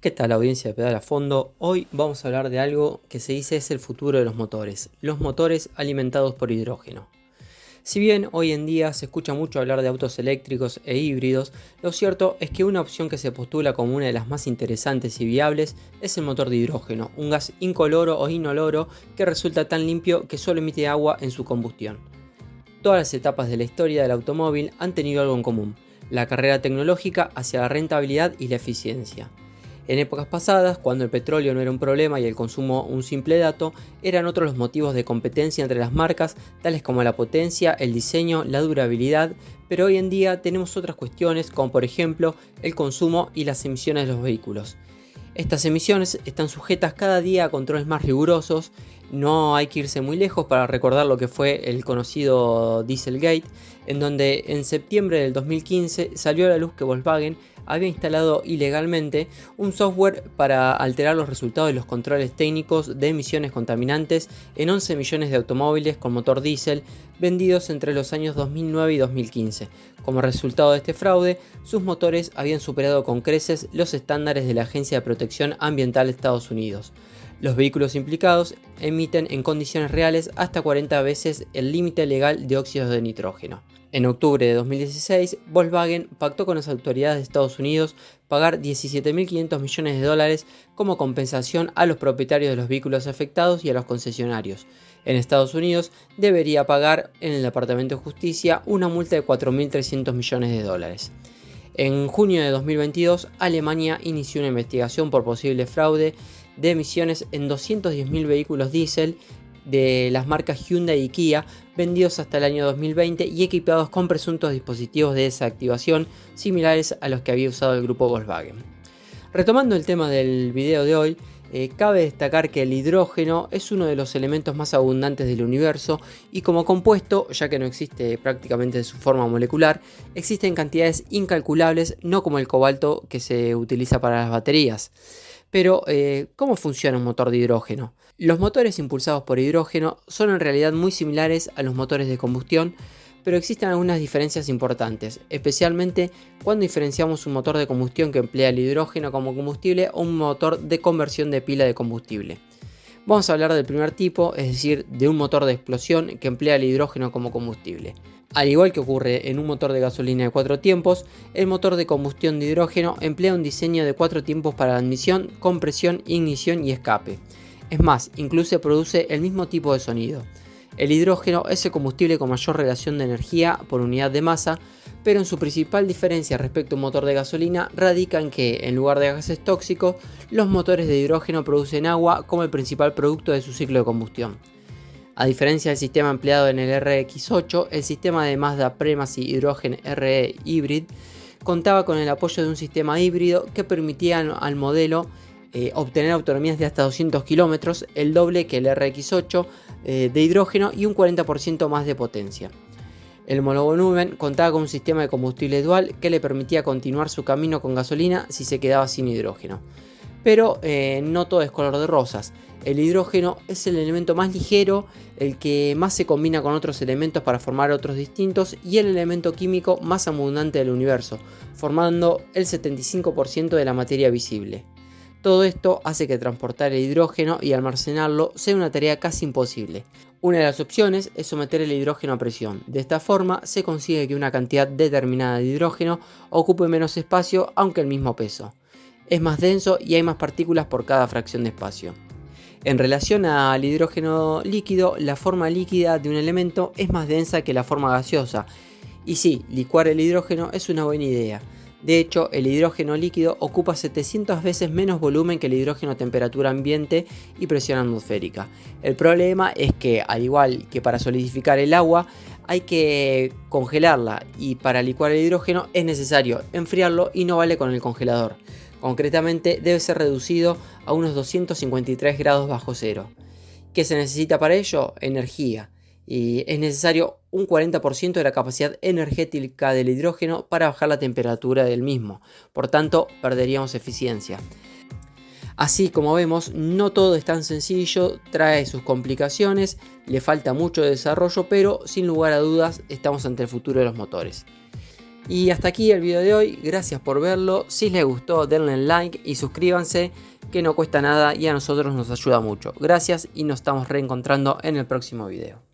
¿Qué tal, audiencia de Pedal a Fondo? Hoy vamos a hablar de algo que se dice es el futuro de los motores alimentados por hidrógeno. Si bien hoy en día se escucha mucho hablar de autos eléctricos e híbridos, lo cierto es que una opción que se postula como una de las más interesantes y viables es el motor de hidrógeno, un gas incoloro o inoloro que resulta tan limpio que solo emite agua en su combustión. Todas las etapas de la historia del automóvil han tenido algo en común: la carrera tecnológica hacia la rentabilidad y la eficiencia. En épocas pasadas, cuando el petróleo no era un problema y el consumo un simple dato, eran otros los motivos de competencia entre las marcas, tales como la potencia, el diseño, la durabilidad, pero hoy en día tenemos otras cuestiones como por ejemplo el consumo y las emisiones de los vehículos. Estas emisiones están sujetas cada día a controles más rigurosos. No hay que irse muy lejos para recordar lo que fue el conocido Dieselgate, en donde en septiembre del 2015 salió a la luz que Volkswagen había instalado ilegalmente un software para alterar los resultados de los controles técnicos de emisiones contaminantes en 11 millones de automóviles con motor diésel vendidos entre los años 2009 y 2015. Como resultado de este fraude, sus motores habían superado con creces los estándares de la Agencia de Protección Ambiental de Estados Unidos. Los vehículos implicados emiten en condiciones reales hasta 40 veces el límite legal de óxidos de nitrógeno. En octubre de 2016, Volkswagen pactó con las autoridades de Estados Unidos pagar 17.500 millones de dólares como compensación a los propietarios de los vehículos afectados y a los concesionarios. En Estados Unidos debería pagar en el Departamento de Justicia una multa de 4.300 millones de dólares. En junio de 2022, Alemania inició una investigación por posible fraude de emisiones en 210.000 vehículos diésel de las marcas Hyundai y Kia vendidos hasta el año 2020 y equipados con presuntos dispositivos de desactivación similares a los que había usado el grupo Volkswagen. Retomando el tema del video de hoy, cabe destacar que el hidrógeno es uno de los elementos más abundantes del universo y como compuesto, ya que no existe prácticamente de su forma molecular, existe en cantidades incalculables, no como el cobalto que se utiliza para las baterías. Pero, ¿cómo funciona un motor de hidrógeno? Los motores impulsados por hidrógeno son en realidad muy similares a los motores de combustión, pero existen algunas diferencias importantes, especialmente cuando diferenciamos un motor de combustión que emplea el hidrógeno como combustible o un motor de conversión de pila de combustible. Vamos a hablar del primer tipo, es decir, de un motor de explosión que emplea el hidrógeno como combustible. Al igual que ocurre en un motor de gasolina de 4 tiempos, el motor de combustión de hidrógeno emplea un diseño de 4 tiempos para la admisión, compresión, ignición y escape. Es más, incluso produce el mismo tipo de sonido. El hidrógeno es el combustible con mayor relación de energía por unidad de masa, pero en su principal diferencia respecto a un motor de gasolina radica en que, en lugar de gases tóxicos, los motores de hidrógeno producen agua como el principal producto de su ciclo de combustión. A diferencia del sistema empleado en el RX8, el sistema de Mazda Premacy Hydrogen RE Hybrid contaba con el apoyo de un sistema híbrido que permitía al modelo obtener autonomías de hasta 200 km, el doble que el RX8 de hidrógeno y un 40% más de potencia. El monovolumen contaba con un sistema de combustible dual que le permitía continuar su camino con gasolina si se quedaba sin hidrógeno. Pero no todo es color de rosas. El hidrógeno es el elemento más ligero, el que más se combina con otros elementos para formar otros distintos y el elemento químico más abundante del universo, formando el 75% de la materia visible. Todo esto hace que transportar el hidrógeno y almacenarlo sea una tarea casi imposible. Una de las opciones es someter el hidrógeno a presión. De esta forma se consigue que una cantidad determinada de hidrógeno ocupe menos espacio aunque el mismo peso. Es más denso y hay más partículas por cada fracción de espacio. En relación al hidrógeno líquido, la forma líquida de un elemento es más densa que la forma gaseosa. Y sí, licuar el hidrógeno es una buena idea. De hecho, el hidrógeno líquido ocupa 700 veces menos volumen que el hidrógeno a temperatura ambiente y presión atmosférica. El problema es que, al igual que para solidificar el agua, hay que congelarla y para licuar el hidrógeno es necesario enfriarlo y no vale con el congelador. Concretamente debe ser reducido a unos 253 grados bajo cero. ¿Qué se necesita para ello? Energía. Y es necesario un 40% de la capacidad energética del hidrógeno para bajar la temperatura del mismo. Por tanto, perderíamos eficiencia. Así como vemos, no todo es tan sencillo, trae sus complicaciones, le falta mucho desarrollo, pero sin lugar a dudas estamos ante el futuro de los motores. Y hasta aquí el video de hoy, gracias por verlo. Si les gustó denle like y suscríbanse, que no cuesta nada y a nosotros nos ayuda mucho. Gracias y nos estamos reencontrando en el próximo video.